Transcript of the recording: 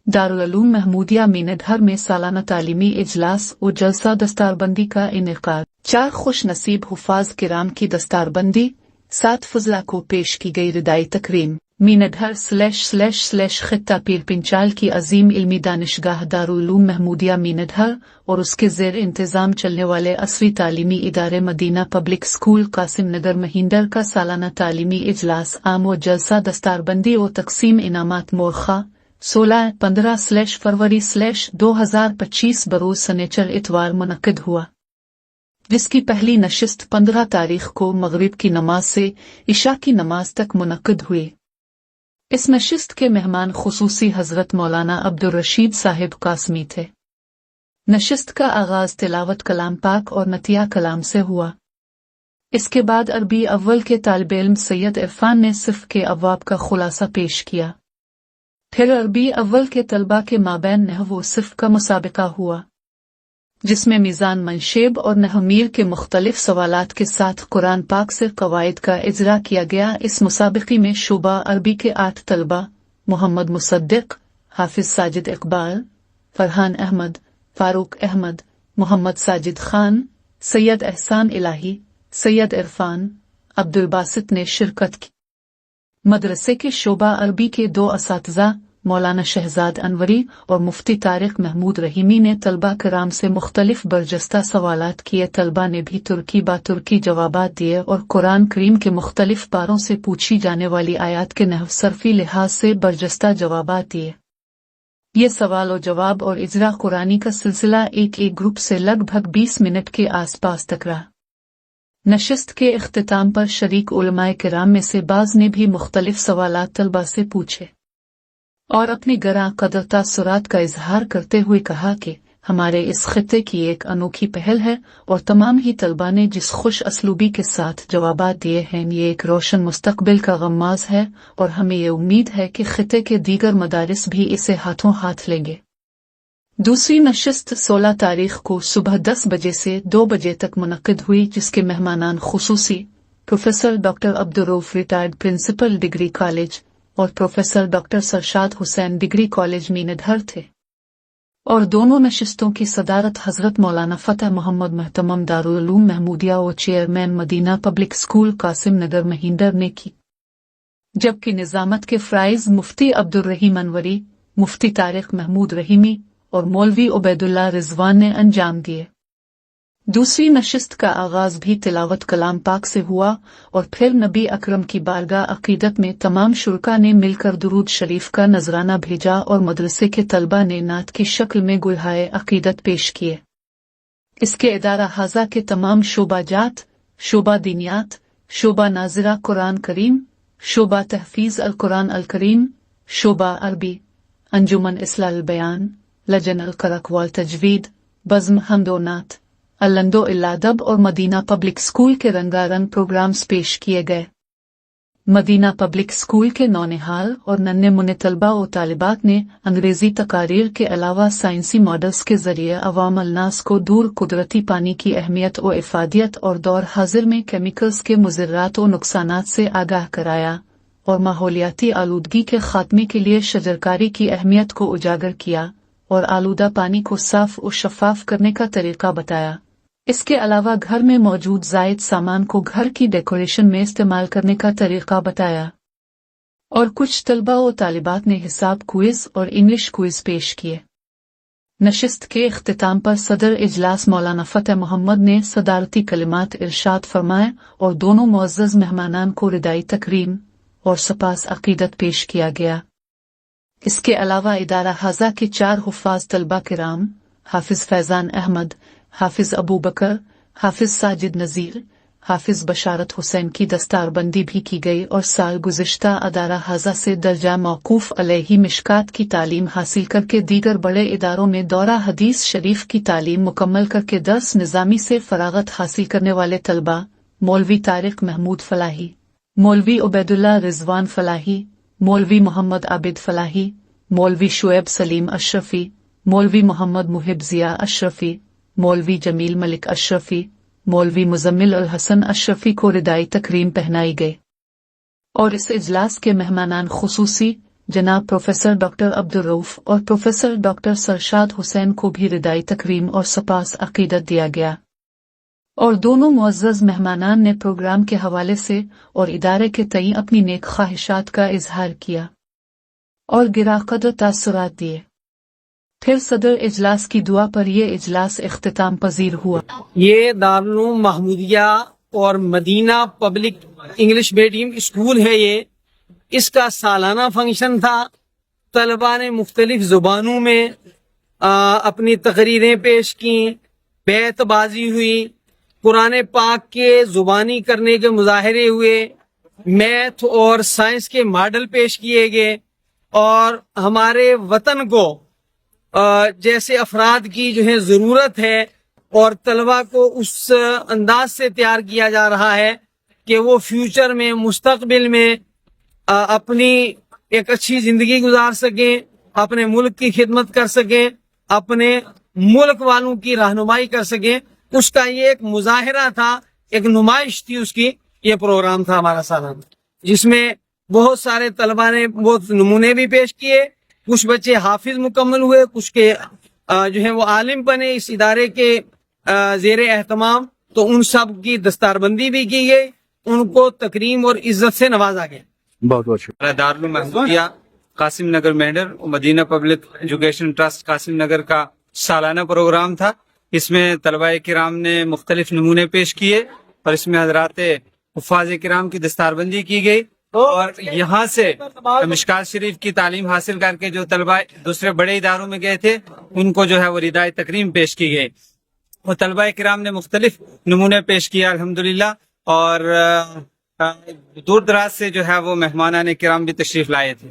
दारुल-उलूम महमूदिया मीनढ़र में सालाना तालीमी इजलास और जलसा दस्तारबंदी का इनेकाद। 4 खुश नसीब हुफ़ाज़ किराम की दस्तारबंदी, 7 फजला को पेश की गई रिदाई तकरीम। मीनढ़र / खित्ता पीर पिंचाल की अजीम इल्मी दानिशगाह दारुल-उलूम महमूदिया मीनढ़र और उसके ज़ेर इंतज़ाम चलने वाले असली तालीमी इदारे Medina public school Kasim Nagar Mahinder का सालाना तालीमी इजलास आम व जलसा दस्तारबंदी और तकसीम इनामात मोरखा 16-15 फरवरी 2025 बरोज सनेचर इतवार मुनक्किद हुआ, जिसकी पहली नशिस्त 15 तारीख को मगरिब की नमाज से इशा की नमाज तक मुनक्किद हुई। इस नशिस्त के मेहमान खुसूसी हजरत मौलाना अब्दुल रशीद साहिब कासमी थे। नशिस्त का आगाज तिलावत कलाम पाक और नतिया कलाम से हुआ। इसके बाद अरबी अव्वल के तालिब इल्म सैयद इरफान ने सिफ़ के अब्वाब का खुलासा पेश किया। फिर अरबी अव्वल के तलबा के माबैन नहव व सिफ़ का मुसाबिका हुआ, जिसमें मीज़ान मंशेब और नहमीर के मुख्तलिफ सवालात के साथ कुरान पाक से कवायद का इजरा किया गया। इस मुसाबिक़े में शुबा अरबी के 8 तलबा मोहम्मद मुसद्दिक, हाफिज साजिद इकबाल, फरहान अहमद, फारूक अहमद, मोहम्मद साजिद खान, सैयद एहसान इलाही, सैयद इरफान, अब्दुल बासित ने शिरकत की। मदरसे के शोबा अरबी के 2 असातिज़ा मौलाना शहजाद अनवरी और मुफ्ती तारिक महमूद रहीमी ने तलबा कराम से मुख्तलिफ बरजस्ता सवालात किए। तलबा ने भी तुर्की बातुर्की जवाबात दिए और कुरान करीम के मुख्तलिफ पारों से पूछी जाने वाली आयात के नहव सरफी लिहाज से बरजस्ता जवाबात दिए। ये सवाल और जवाब और इजरा कुरानी का सिलसिला एक ग्रुप से लगभग 20 मिनट के आसपास तक रहा। नशिस्त के इख्तिताम पर शरीक उलमाए किराम में से बाज़ ने भी मुख्तलिफ सवालात तलबा से पूछे और अपनी गरां कदर तासुरात का इजहार करते हुए कहा कि हमारे इस खित्ते की एक अनोखी पहल है और तमाम ही तलबा ने जिस खुश असलूबी के साथ जवाबात दिए हैं, ये एक रोशन मुस्तकबिल का गम्माज़ है और हमें ये उम्मीद है कि खित्ते के दीगर मदारिस भी इसे हाथों हाथ लेंगे। दूसरी नशिस्त 16 तारीख को सुबह 10 बजे से 2 बजे तक मुनक्किद हुई, जिसके मेहमानान खुसूसी professor doctor Abdul Rauf retired principal degree college और professor doctor Sarshad Hussain degree college Mendhar थे और दोनों नशिस्तों की सदारत हजरत मौलाना फ़तह मोहम्मद महतमम दारुल-उलूम महमूदिया और chairman Madina public school Kasim Nagar Mahinder ने की, जबकि निजामत के फ़राइज़ मुफ्ती अब्दुल रहीम अनवरी, मुफ्ती तारिक महमूद रहीमी और मौलवी उबैदुल्लाह रिजवान ने अंजाम दिए। दूसरी नशिस्त का आगाज भी तिलावत कलाम पाक से हुआ और फिर नबी अकरम की बारगाह अकीदत में तमाम शुरका ने मिलकर दुरूद शरीफ का नजराना भेजा और मदरसे के तलबा ने नात की शक्ल में गुलहाए अकीदत पेश किए। इसके इदारा हाजा के तमाम शोबाजात, शोबा दीनियात, शोबा नाजिरा कुरान करीम, शोबा तहफीज अल कुरान अल करीम, शोबा अरबी, अंजुमन इस्लाह बयान, लजन अल करक वाल तजवीद, बज़्म हमदोनात, अल्लंदो इल्लादब और मदीना पब्लिक स्कूल के रंगारंग प्रोग्राम्स पेश किए गए। मदीना पब्लिक स्कूल के नौनिहाल और नन्हे मुन्ने तलबा और तालिबात ने अंग्रेजी तकारीर के अलावा साइंसी मॉडल्स के जरिए अवाम अल-नास को दूर कुदरती पानी की अहमियत और इफादियत और दौर हाजिर में केमिकल्स के मुज़र्रात और नुकसानात से आगाह कराया और माहौलियाती आलूदगी के खात्मे के लिए शजरकारी की अहमियत को उजागर किया और आलूदा पानी को साफ और शफाफ करने का तरीका बताया। इसके अलावा घर में मौजूद जायद सामान को घर की डेकोरेशन में इस्तेमाल करने का तरीका बताया और कुछ तलबा और तालिबात ने हिसाब क्विज और इंग्लिश क्विज पेश किए। नशिस्त के इख्तिताम पर सदर इजलास मौलाना फ़तह मोहम्मद ने सदारती कलिमात इरशाद फरमाए और दोनों मुअज़्ज़ज़ मेहमानान को रिदाई तकरीम और सपास अकीदत पेश किया गया। इसके अलावा इदारा हाजा के 4 हुफ़ाज़ तलबा किराम हाफिज फैज़ान अहमद, हाफिज अबू बकर, हाफिज साजिद नज़ीर, हाफिज बशारत हुसैन की दस्तारबंदी भी की गई और साल गुज़िश्ता अदारा हाजा से दर्जा मौकूफ़ अलैहि मिशकात की तालीम हासिल करके दीगर बड़े इदारों में दौरा हदीस शरीफ की तालीम मुकम्मल करके दर्स निज़ामी से फ़राग़त हासिल करने वाले तलबा मौलवी तारिक महमूद फ़लाही, मौलवी उबैदुल्लाह रिजवान फ़लाही, मौलवी मोहम्मद आबिद फ़लाही, मौलवी शुएब सलीम अशरफी, मौलवी मोहम्मद मुहिब ज़िया अशरफी, मौलवी जमील मलिक अशरफी, मौलवी मुज़म्मिल अल हसन अशरफी को रिदाई तकरीम पहनाई गई और इस इजलास के मेहमानान खुसूसी जनाब प्रोफेसर डॉक्टर अब्दुल रऊफ और प्रोफेसर डॉक्टर सरशाद हुसैन को भी रिदाई तकरीम और सपास अकीदत दिया गया और दोनों मुअज़्ज़ज़ मेहमानान ने प्रोग्राम के हवाले से और इदारे के तई अपनी नेक ख्वाहिशात का इजहार किया और गिराक़दर तासुरात दिए। फिर सदर इजलास की दुआ पर यह इजलास इख्तिताम पजीर हुआ। ये दारुल महमूदिया और Madina public English medium school है ये, इसका सालाना फंक्शन था। तलबा ने मुख्तलिफ ज़ुबानों में अपनी तकरीरें पेश की, बैतबाजी हुई, कुरान पाक के ज़ुबानी करने के मुजाहरे हुए, मैथ और साइंस के मॉडल पेश किए गए और हमारे वतन को जैसे अफराद की जो है ज़रूरत है और तलबा को उस अंदाज से तैयार किया जा रहा है कि वो फ्यूचर में मुस्तकबिल में अपनी एक अच्छी ज़िंदगी गुजार सकें, अपने मुल्क की खिदमत कर सकें, अपने मुल्क वालों की रहनुमाई कर सकें। उसका ये एक मुजाहिरा था, एक नुमाइश थी उसकी। ये प्रोग्राम था हमारा सालाना, जिसमें बहुत सारे तलबा ने बहुत नमूने भी पेश किए। कुछ बच्चे हाफिज मुकम्मल हुए, कुछ के जो है वो आलिम बने इस इदारे के ज़ेरे एहतमाम। तो उन सब की दस्तारबंदी भी की गई, उनको तकरीम और इज्जत से नवाजा गया। बहुत बहुत शुक्रिया। दारुल महमूदिया कासिम नगर मेडर और Madina public education trust Kasim Nagar का सालाना प्रोग्राम था। इसमें तलबाए किराम ने मुख्तलिफ नमूने पेश किए और इसमें हजरात हुफ़ाज़ किराम की दस्तारबंदी की गई और यहाँ से मिशकात शरीफ की तालीम हासिल करके जो तलबा दूसरे बड़े इदारों में गए थे उनको जो है वो रिदाई तकरीम पेश की गई और तलबा किराम ने मुख्तलिफ नमूने पेश किया अल्हम्दुलिल्लाह। और दूर दराज से जो है वो मेहमानान किराम भी तशरीफ लाए थे।